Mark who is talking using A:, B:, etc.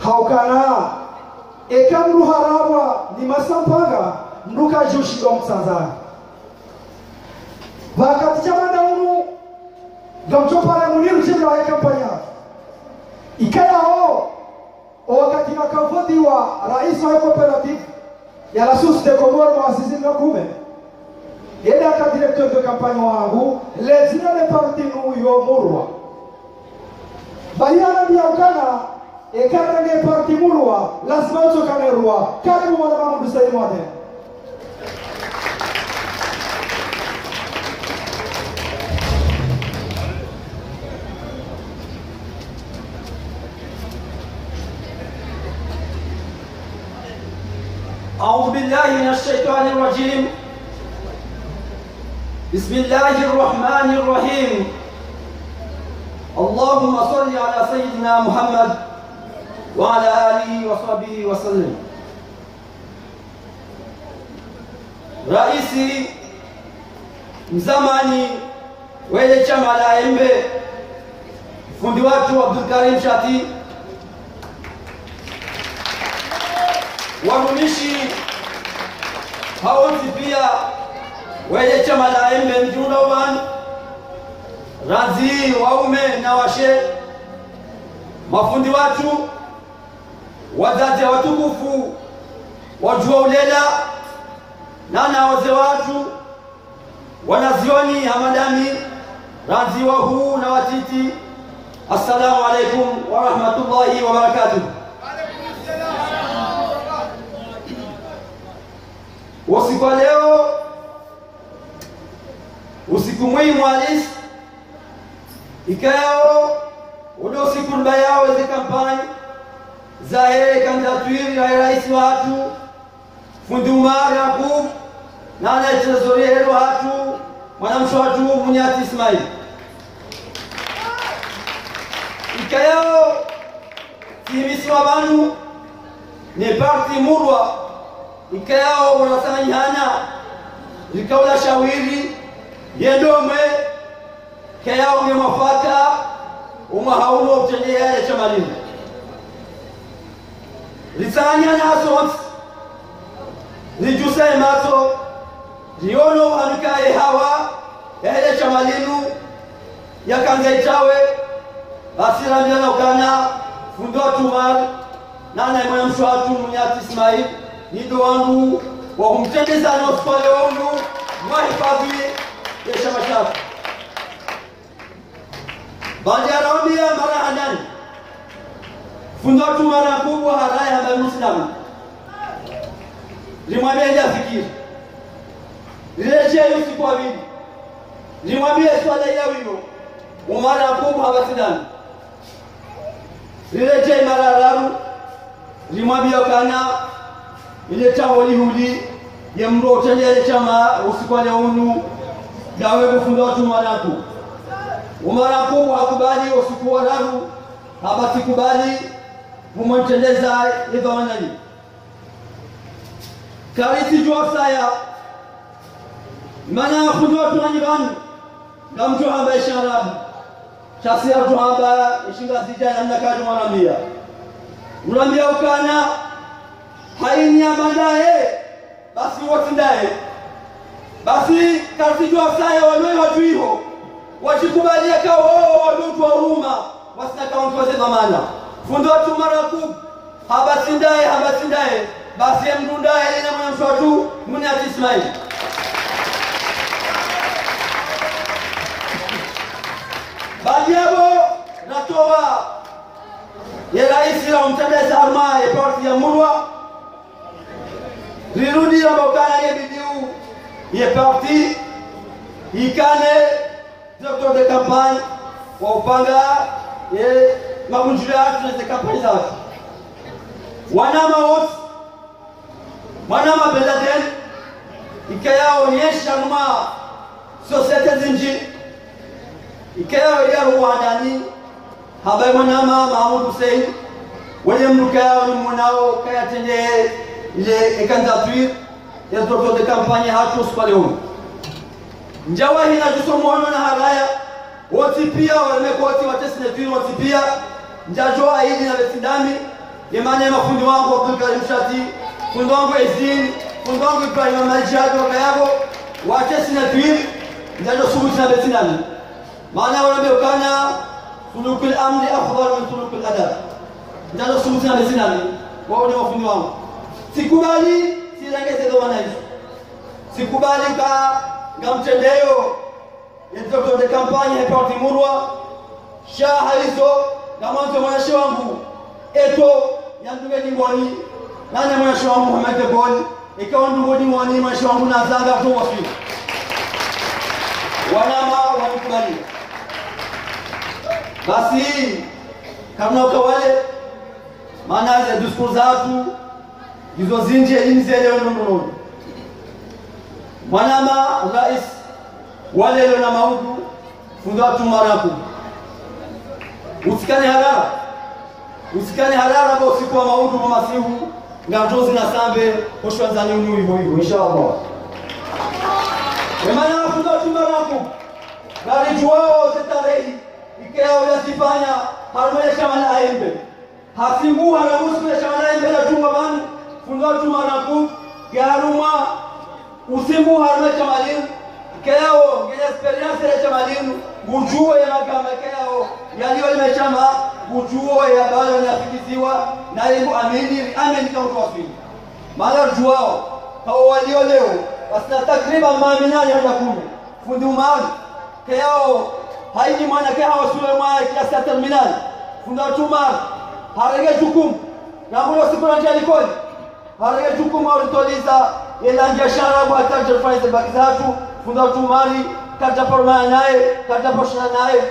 A: haukana ekamru harawa ni masampaga mruka jushiro msanza wakati chamanda unu gamchopara muniru chini wa kampanya ikaya o wakati makavoti wa rais wa cooperative ya la source de Comore muasisi ngakume yeda ka directeur de campagne wangu lezina le parti nu yo murwa bayana biaukana ekara ne parti murwa lazima utokane ruwa karibu mwana Mamadou Said Mwade.
B: أعوذ بالله من الشيطان الرجيم بسم الله الرحمن الرحيم اللهم صل على سيدنا محمد وعلى آله وصحبه وسلم. رئيسي mzamani wele chama la Embe fundi watu Abdul Karim Shati wanumishi haonzi pia wele chama la Embe Mjundawan razi waume na washe mafundi watu wazazi watukufu wajua ulela na wazee watu wanazioni hamadani razi wa huu na watiti. Assalamu alaikum wa rahmatullahi wa barakatuh. Usiku wa leo usiku muhimu halisi ikao udo usiku mbayao ze kampani za kandidaturi ya rais watu fundi Umar Yakub na anayetezoria watu mwanamsho watu Munyati Ismail ikao timiswa banu ni parti murwa ikao wanasanyana likaula shawiri yendome kaya unge mafaka umahaulo utendea ya chamalini lisanyana asons lijuse mato liono anukae hawa ya chamalinu ya kangaitawe asira mjana ukana fundo tumar nana mwana mshwatu Munyati Ismail nido wangu wa kumtendeza na usipale wangu mwahifadhi ya chama chako Banjarawambia mara hanani fundo tumara kubwa haraya haba Muislamu limwambia fikiri lirejea usiku wa bibi limwambia swala ya wino umara kubwa haba Muislamu lirejea mara raru limwambia kana ile chawo lihuli ya mro tende chama usiku wa unu dawe kufundo watu mwanaku umaraku hakubali usiku wa daru habati kubali kumwendeza hivyo wanani kariti jua saya mana kufundo watu nyibani ngamtu hamba isharabu chasi ya mtu hamba ishinga sija namna kaji mwanambia unambia ukana haini ya mandae basi wote ndae basi kartijua saya walwe wajuiho wajikubalia kao wadutu wa huruma wasina kauntuwaze dhamana fundo watu maraku habasindae basi ya mdundae ina mwana mshwatu muni ati Ismail Badiabo natoa ya raisi wa mtandeza arma ya parti ya Murwa rirudi ambokana ya bidiu ya parti ikane directeur de campagne wa upanga ya magunjula ya kampani zake wanama wote wanama beladen ikayao onyesha numa societe zinji ikayao ya Rwandani habai mwanama Mahmoud Hussein wale mrukao ni mwanao kaya tende ile candidature ya directeur de campagne hatu spaleo njawa hina jusomono na haraya wote pia wamekoti watesneture wote pia njajo aidi na betindami yemane mafundi wangu Abdul Karim Shati fundi wangu Ezin fundi wangu Ibrahim Majid wakayabo watesneture njajo subuti na betindami maana wanabeukana suluk al-amri afdal min suluk al-adab njajo subuti na betindami wao ni mafundi wangu sikubali silengeze dhamana hizo sikubali ka ngamtendeo ya directeur de campagne ya parti Murwa shaha hizo ngamanzo mwanashi wangu eto yanduge dingoni nane mwanashi wangu Muhammad Gol ikawa ndugo dingoni mwanashi wangu nazanga tu wafi wanama wanikubali basi kama ukawale maana ya discours zatu hizo zinje inzele ndono mwanama rais wale leo na maudu fundo watu maraku usikane harara kwa usiku wa maudu wa masihu ngamtozi na sambe koshwanzani unu hivyo inshallah emana fundo watu maraku gari juao zetarehi ikeo yasifanya harumele shamana aembe hafingu haramusu ya shamana aembe na chunga banu fundo watu maraku garuma usimu harme chamalin keo ngene experience ya chamalin bujuo ya magama keo yaliyo limechama bujuo ya balo yanafikiziwa na yeye ameni kama tuwafili mara juao hao walio leo basi takriban maaminani hata 10 fundi umani keo haiji mwana keo wasule mwa kiasi ya terminal fundi tumar harege jukumu na mlo sikuna njali kodi harege jukumu autoliza elanja sharabu hata jafaize bakizatu funda tumari kata porma naye kata poshana naye